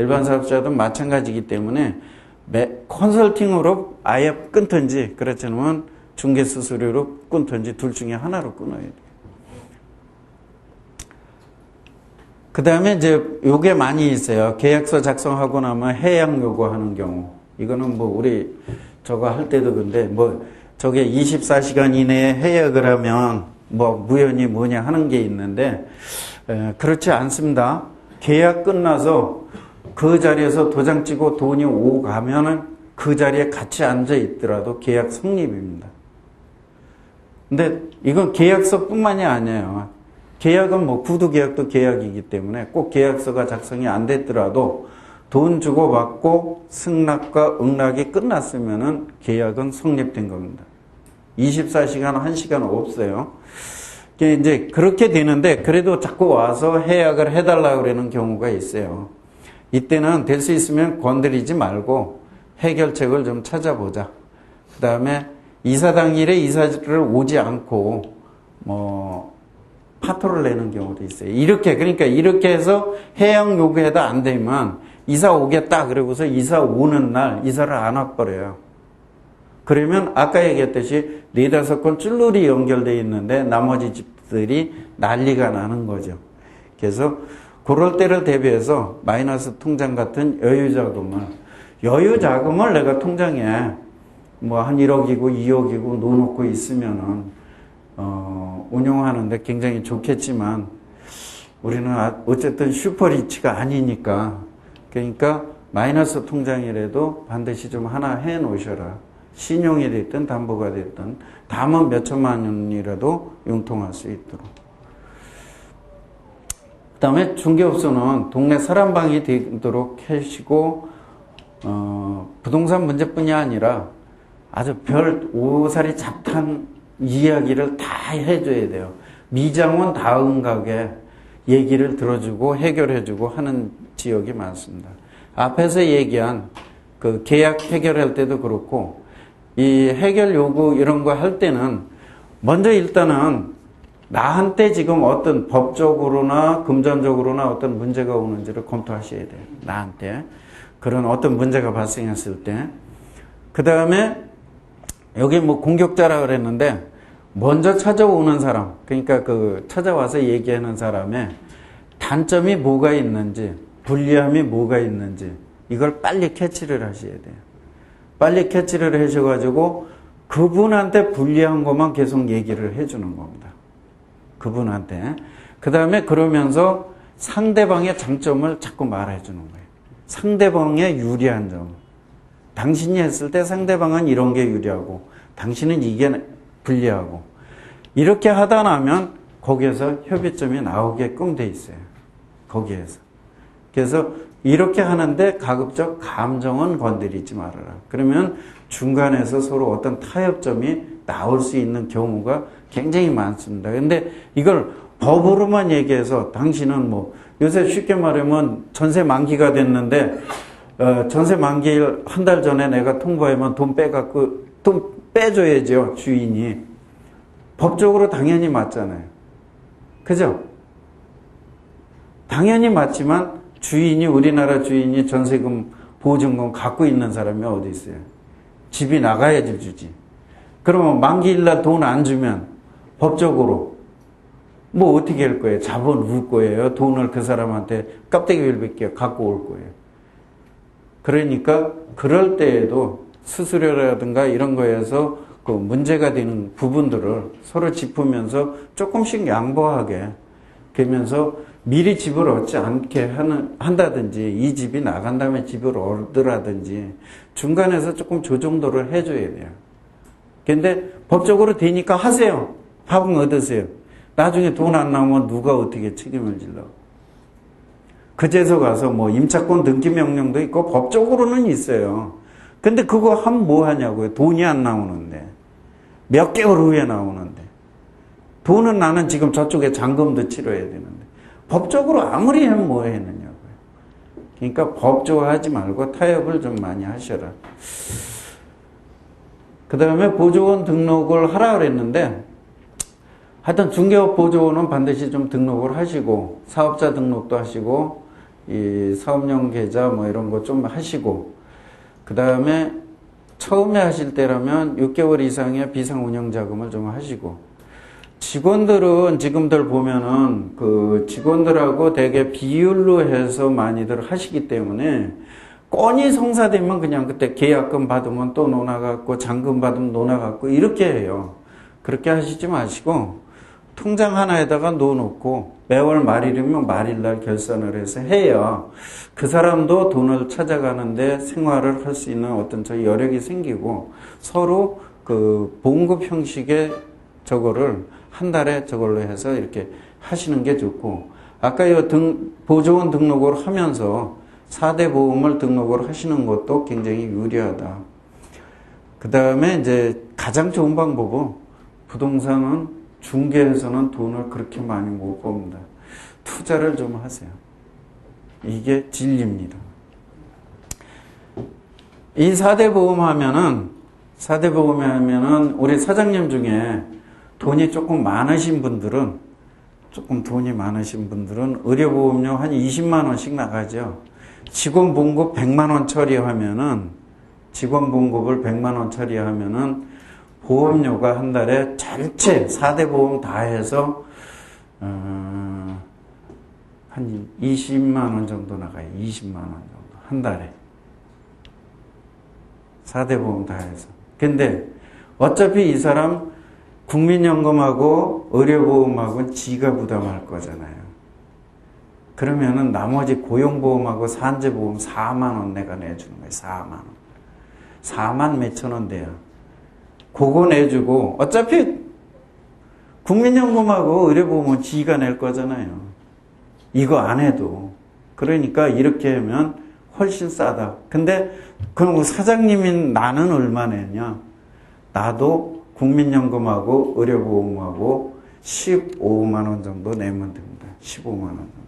일반 사업자도 마찬가지이기 때문에 컨설팅으로 아예 끊든지 그렇지 않으면 중개 수수료로 끊든지 둘 중에 하나로 끊어야 돼요. 그 다음에 이제 요게 많이 있어요. 계약서 작성하고 나면 해약 요구하는 경우. 이거는 뭐 우리 저거 할 때도 근데 뭐 저게 24시간 이내에 해약을 하면 뭐 무효니 뭐냐 하는 게 있는데 그렇지 않습니다. 계약 끝나서 그 자리에서 도장 찍고 돈이 오고 가면은 그 자리에 같이 앉아 있더라도 계약 성립입니다. 근데 이건 계약서뿐만이 아니에요. 계약은 뭐 구두 계약도 계약이기 때문에 꼭 계약서가 작성이 안 됐더라도 돈 주고 받고 승낙과 응낙이 끝났으면은 계약은 성립된 겁니다. 24시간, 1시간 없어요. 이제 그렇게 되는데 그래도 자꾸 와서 해약을 해달라고 그러는 경우가 있어요. 이때는 될 수 있으면 건드리지 말고 해결책을 좀 찾아보자. 그 다음에 이사 당일에 이사를 오지 않고 뭐 파토를 내는 경우도 있어요. 그러니까 이렇게 해서 해약 요구해도 안 되면 이사 오겠다 그러고서 이사 오는 날 이사를 안 와버려요. 그러면 아까 얘기했듯이 4-5건 쭈루리 연결되어 있는데 나머지 집들이 난리가 나는 거죠. 그래서 그럴 때를 대비해서 마이너스 통장 같은 여유자금을 내가 통장에 뭐 한 1억이고 2억이고 넣어놓고 있으면은 운용하는데 굉장히 좋겠지만 우리는 어쨌든 슈퍼리치가 아니니까 그러니까 마이너스 통장이라도 반드시 좀 하나 해 놓으셔라. 신용이 됐든 담보가 됐든 담은 몇 천만 원이라도 융통할 수 있도록. 그 다음에 중개업소는 동네 사람방이 되도록 하시고 부동산 문제뿐이 아니라 아주 별 오사리 잡탄 이야기를 다 해줘야 돼요. 미장원 다음가게 얘기를 들어주고 해결해주고 하는 지역이 많습니다. 앞에서 얘기한 그 계약 해결할 때도 그렇고 이 해결 요구 이런 거 할 때는 먼저 일단은 나한테 지금 어떤 법적으로나 금전적으로나 어떤 문제가 오는지를 검토하셔야 돼요. 나한테 그런 어떤 문제가 발생했을 때. 그 다음에 여기 뭐 공격자라 그랬는데 먼저 찾아오는 사람, 그러니까 그 찾아와서 얘기하는 사람의 단점이 뭐가 있는지, 불리함이 뭐가 있는지 이걸 빨리 캐치를 하셔야 돼요. 빨리 캐치를 하셔가지고 그분한테 불리한 것만 계속 얘기를 해주는 겁니다. 그분한테. 그 다음에 그러면서 상대방의 장점을 자꾸 말해주는 거예요. 상대방의 유리한 점. 당신이 했을 때 상대방은 이런 게 유리하고 당신은 이게 불리하고 이렇게 하다 나면 거기에서 협의점이 나오게끔 돼 있어요. 거기에서. 그래서 이렇게 하는데 가급적 감정은 건드리지 말아라. 그러면 중간에서 서로 어떤 타협점이 나올 수 있는 경우가 굉장히 많습니다. 근데 이걸 법으로만 얘기해서 당신은 뭐 요새 쉽게 말하면 전세 만기가 됐는데 전세 만기일 한 달 전에 내가 통보하면 돈 빼갖고 돈 빼줘야죠. 주인이. 법적으로 당연히 맞잖아요. 그죠? 당연히 맞지만 주인이 우리나라 주인이 전세금 보증금 갖고 있는 사람이 어디 있어요? 집이 나가야지 주지. 그러면 만기일날 돈 안 주면 법적으로 뭐 어떻게 할 거예요? 잡아놓을 거예요? 돈을 그 사람한테 깍대기를 갖고 올 거예요. 그러니까 그럴 때에도 수수료라든가 이런 거에서 그 문제가 되는 부분들을 서로 짚으면서 조금씩 양보하게 되면서 미리 집을 얻지 않게 한다든지 이 집이 나간 다음에 집을 얻으라든지 중간에서 조금 조정도를 해줘야 돼요. 근데 법적으로 되니까 하세요. 밥은 얻으세요. 나중에 돈 안 나오면 누가 어떻게 책임을 질러. 그제서 가서 뭐 임차권 등기 명령도 있고 법적으로는 있어요. 근데 그거 하면 뭐 하냐고요. 돈이 안 나오는데. 몇 개월 후에 나오는데. 돈은 나는 지금 저쪽에 잔금도 치러야 되는데. 법적으로 아무리 하면 뭐 했느냐고요. 그러니까 법적으로 하지 말고 타협을 좀 많이 하셔라. 그 다음에 보조원 등록을 하라 그랬는데 하여튼 중개업 보조원은 반드시 좀 등록을 하시고 사업자 등록도 하시고 이 사업용 계좌 뭐 이런 거 좀 하시고, 그 다음에 처음에 하실 때라면 6개월 이상의 비상 운영 자금을 좀 하시고, 직원들은 지금들 보면은 그 직원들하고 되게 비율로 해서 많이들 하시기 때문에 건이 성사되면 그냥 그때 계약금 받으면 또 논아갖고 잔금 받으면 논아갖고 이렇게 해요. 그렇게 하시지 마시고 통장 하나에다가 넣어놓고 매월 말일이면 말일날 결산을 해서 해야 그 사람도 돈을 찾아가는데 생활을 할 수 있는 어떤 저 여력이 생기고 서로 그 봉급 형식의 저거를 한 달에 저걸로 해서 이렇게 하시는 게 좋고, 아까 이 보조원 등록을 하면서 4대 보험을 등록을 하시는 것도 굉장히 유리하다. 그 다음에 이제 가장 좋은 방법은 부동산은 중개에서는 돈을 그렇게 많이 못 법니다. 투자를 좀 하세요. 이게 진리입니다. 이 4대 보험 하면은 우리 사장님 중에 돈이 조금 많으신 분들은 의료보험료 한 20만 원씩 나가죠. 직원 봉급 100만 원 처리하면은, 직원 봉급을 100만 원 처리하면은 보험료가 한 달에 전체 4대 보험 다 해서 한 20만 원 정도 나가요. 20만 원 정도 한 달에 4대 보험 다 해서. 근데 어차피 이 사람 국민연금하고 의료보험하고는 지가 부담할 거잖아요. 그러면은 나머지 고용보험하고 산재보험 4만 원 내가 내주는 거예요. 4만 원. 4만 몇천 원 돼요. 그거 내주고 어차피 국민연금하고 의료보험은 지가 낼 거잖아요. 이거 안 해도. 그러니까 이렇게 하면 훨씬 싸다. 근데 그럼 사장님인 나는 얼마 내냐? 나도 국민연금하고 의료보험하고 15만 원 정도 내면 됩니다. 15만 원 정도.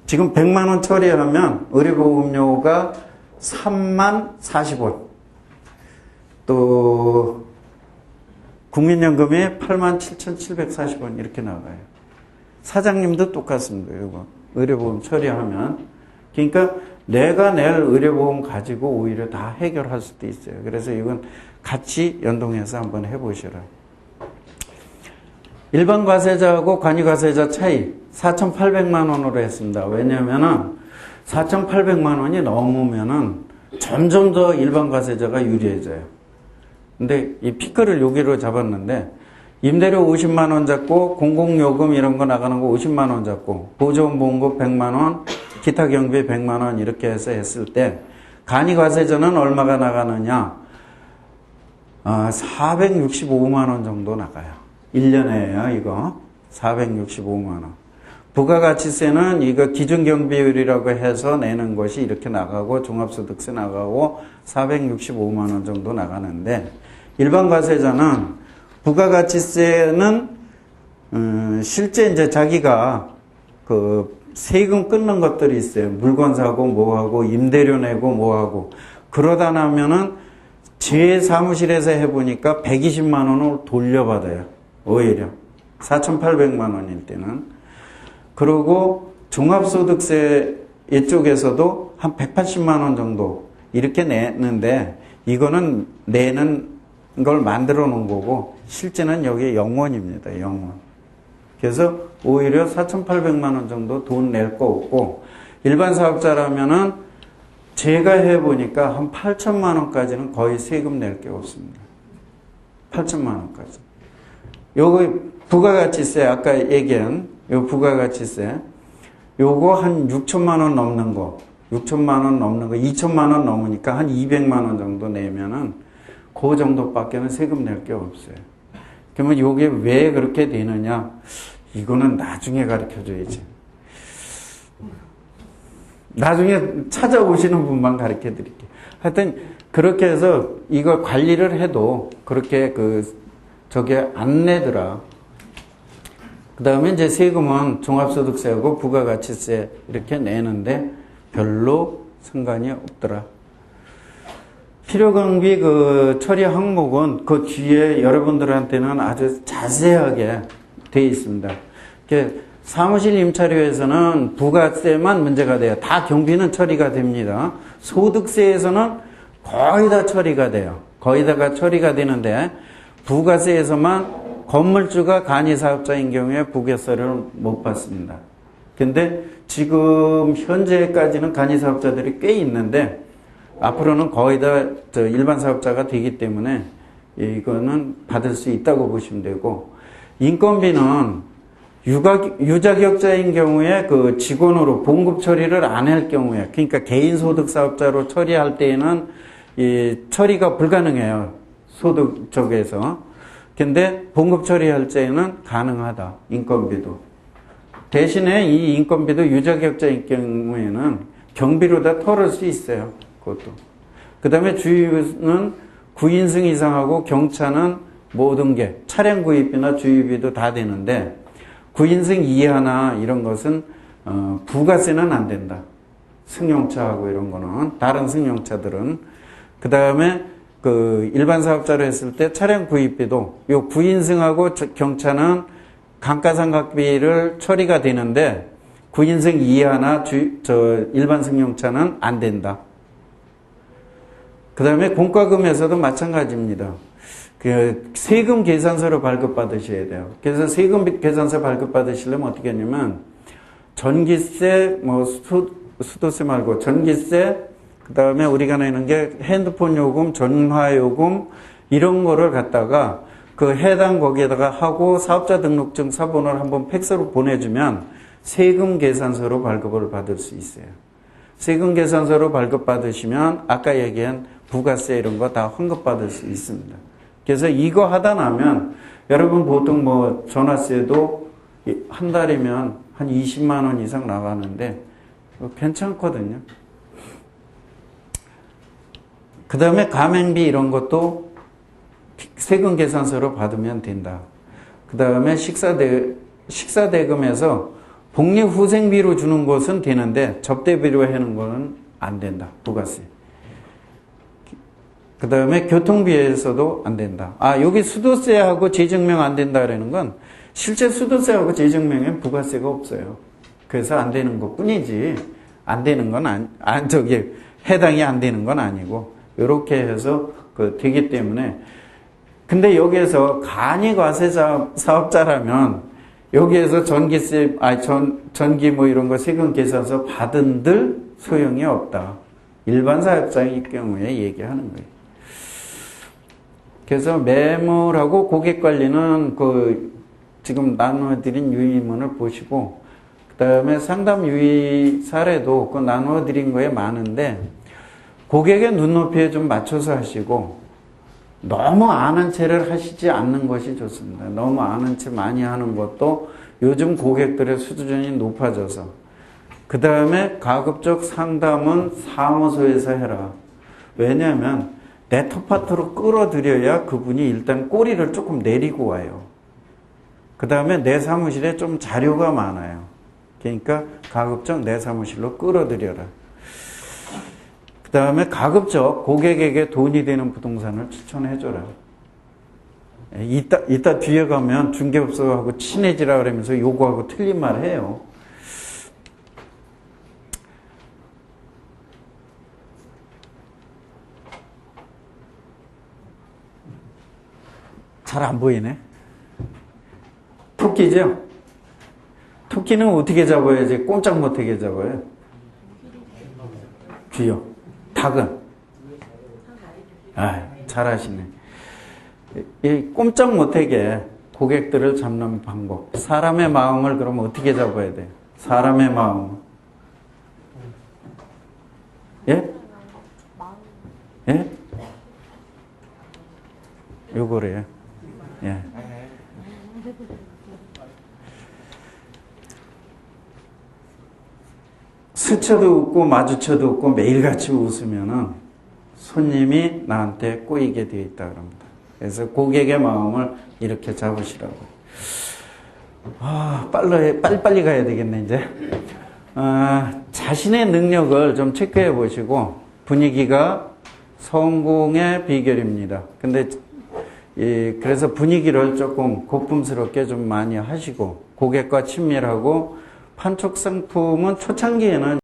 지금 100만 원 처리하면 의료보험료가 3만 40원. 또 국민연금이 8만 7,740원 이렇게 나가요. 사장님도 똑같습니다. 이거 의료보험 처리하면. 그러니까 내가 낼 의료보험 가지고 오히려 다 해결할 수도 있어요. 그래서 이건 같이 연동해서 한번 해보시라. 일반 과세자하고 관이 과세자 차이 4,800만 원으로 했습니다. 왜냐면은 4,800만 원이 넘으면은 점점 더 일반 과세자가 유리해져요. 근데 이 피크를 여기로 잡았는데 임대료 50만 원 잡고 공공요금 이런 거 나가는 거 50만 원 잡고 보조원 보험금 100만 원, 기타 경비 100만 원 이렇게 해서 했을 때 간이 과세자는 얼마가 나가느냐? 465만 원 정도 나가요. 1년에요, 이거. 465만 원. 부가가치세는 이거 기준경비율이라고 해서 내는 것이 이렇게 나가고 종합소득세 나가고 465만 원 정도 나가는데, 일반 과세자는 부가가치세는 실제 이제 자기가 그 세금 끊는 것들이 있어요. 물건 사고 뭐하고 임대료 내고 뭐하고. 그러다 나면은 제 사무실에서 해보니까 120만 원을 돌려받아요. 오히려 4,800만 원일 때는. 그리고 종합소득세 이쪽에서도 한 180만 원 정도 이렇게 내는데, 이거는 내는 걸 만들어 놓은 거고 실제는 여기 0원입니다. 0원. 그래서 오히려 4,800만 원 정도 돈 낼 거 없고, 일반 사업자라면은 제가 해보니까 한 8천만 원까지는 거의 세금 낼 게 없습니다. 8천만 원까지. 요거 부가가치세, 아까 얘기한 요 부가가치세, 요거 한 6천만 원 넘는 거, 6천만 원 넘는 거, 2천만 원 넘으니까 한 200만 원 정도 내면은 그 정도밖에는 세금 낼 게 없어요. 그러면 요게 왜 그렇게 되느냐? 이거는 나중에 가르쳐 줘야지. 나중에 찾아오시는 분만 가르쳐 드릴게요. 하여튼 그렇게 해서 이거 관리를 해도 그렇게 저게 안 내더라. 그 다음에 이제 세금은 종합소득세하고 부가가치세 이렇게 내는데 별로 상관이 없더라. 필요경비 처리 항목은 그 뒤에 여러분들한테는 아주 자세하게 되어 있습니다. 사무실 임차료에서는 부가세만 문제가 돼요. 다 경비는 처리가 됩니다. 소득세에서는 거의 다 처리가 돼요. 거의 다가 처리가 되는데 부가세에서만 건물주가 간이사업자인 경우에 부가세를 못 받습니다. 근데 지금 현재까지는 간이사업자들이 꽤 있는데 앞으로는 거의 다 일반 사업자가 되기 때문에 이거는 받을 수 있다고 보시면 되고, 인건비는 유자격자인 경우에 그 직원으로 봉급 처리를 안 할 경우에, 그러니까 개인소득 사업자로 처리할 때에는 이 처리가 불가능해요. 소득 쪽에서. 근데 봉급 처리할 때에는 가능하다. 인건비도. 대신에 이 인건비도 유자격자인 경우에는 경비로 다 털을 수 있어요. 그것도. 그 다음에 주유는 9인승 이상하고 경차는 모든 게 차량 구입비나 주유비도 다 되는데 9인승 이하나 이런 것은 부가세는 안 된다. 승용차하고 이런 거는 다른 승용차들은. 그 다음에 그 일반 사업자로 했을 때 차량 구입비도 요 9인승하고 경차는 감가상각비를 처리가 되는데 9인승 이하나 일반 승용차는 안 된다. 그 다음에 공과금에서도 마찬가지입니다. 그 세금 계산서를 발급받으셔야 돼요. 그래서 세금 계산서 발급받으시려면 어떻게 하냐면 전기세, 뭐 수도세 말고 전기세, 그 다음에 우리가 내는 게 핸드폰 요금, 전화 요금 이런 거를 갖다가 그 해당 거기에다가 하고 사업자 등록증 사본을 한번 팩스로 보내주면 세금 계산서로 발급을 받을 수 있어요. 세금 계산서로 발급받으시면 아까 얘기한 부가세 이런 거 다 환급받을 수 있습니다. 그래서 이거 하다 나면 여러분 보통 뭐 전화세도 한 달이면 한 20만 원 이상 나가는데 괜찮거든요. 그 다음에 가맹비 이런 것도 세금 계산서로 받으면 된다. 그 다음에 식사대금에서 복리후생비로 주는 것은 되는데 접대비로 하는 거는 안 된다. 부가세. 그 다음에 교통비에서도 안 된다. 여기 수도세하고 재증명 안 된다라는 건 실제 수도세하고 재증명엔 부가세가 없어요. 그래서 안 되는 것 뿐이지, 안 되는 건 해당이 안 되는 건 아니고, 이렇게 해서 되기 때문에. 근데 여기에서 간이과세 사업자라면 여기에서 전기세, 전기 뭐 이런 거 세금 계산서 받은들 소용이 없다. 일반 사업자의 경우에 얘기하는 거예요. 그래서 매물하고 고객관리는 지금 나눠드린 유의문을 보시고, 그 다음에 상담 유의 사례도 나눠드린 거에 많은데, 고객의 눈높이에 좀 맞춰서 하시고, 너무 아는 체를 하시지 않는 것이 좋습니다. 너무 아는 체 많이 하는 것도 요즘 고객들의 수준이 높아져서. 그 다음에 가급적 상담은 사무소에서 해라. 왜냐하면 내 텃밭으로 끌어들여야 그분이 일단 꼬리를 조금 내리고 와요. 그 다음에 내 사무실에 좀 자료가 많아요. 그러니까 가급적 내 사무실로 끌어들여라. 그 다음에 가급적 고객에게 돈이 되는 부동산을 추천해줘라. 이따 뒤에 가면 중개업소하고 친해지라 그러면서 요구하고 틀린 말 해요. 잘 안 보이네. 토끼죠? 토끼는 어떻게 잡아야지 꼼짝 못하게 잡아요? 귀요. 닭은? 잘하시네. 이 꼼짝 못하게 고객들을 잡는 방법. 사람의 마음을 그럼 어떻게 잡아야 돼? 사람의 마음. 예? 예? 요거래요. 예. 스쳐도 웃고 마주쳐도 웃고 매일같이 웃으면은 손님이 나한테 꼬이게 되어 있다 그럽니다. 그래서 고객의 마음을 이렇게 잡으시라고. 빨리빨리 가야 되겠네, 이제. 자신의 능력을 좀 체크해 보시고, 분위기가 성공의 비결입니다. 근데 그래서 분위기를 조금 고풍스럽게 좀 많이 하시고, 고객과 친밀하고 판촉 상품은 초창기에는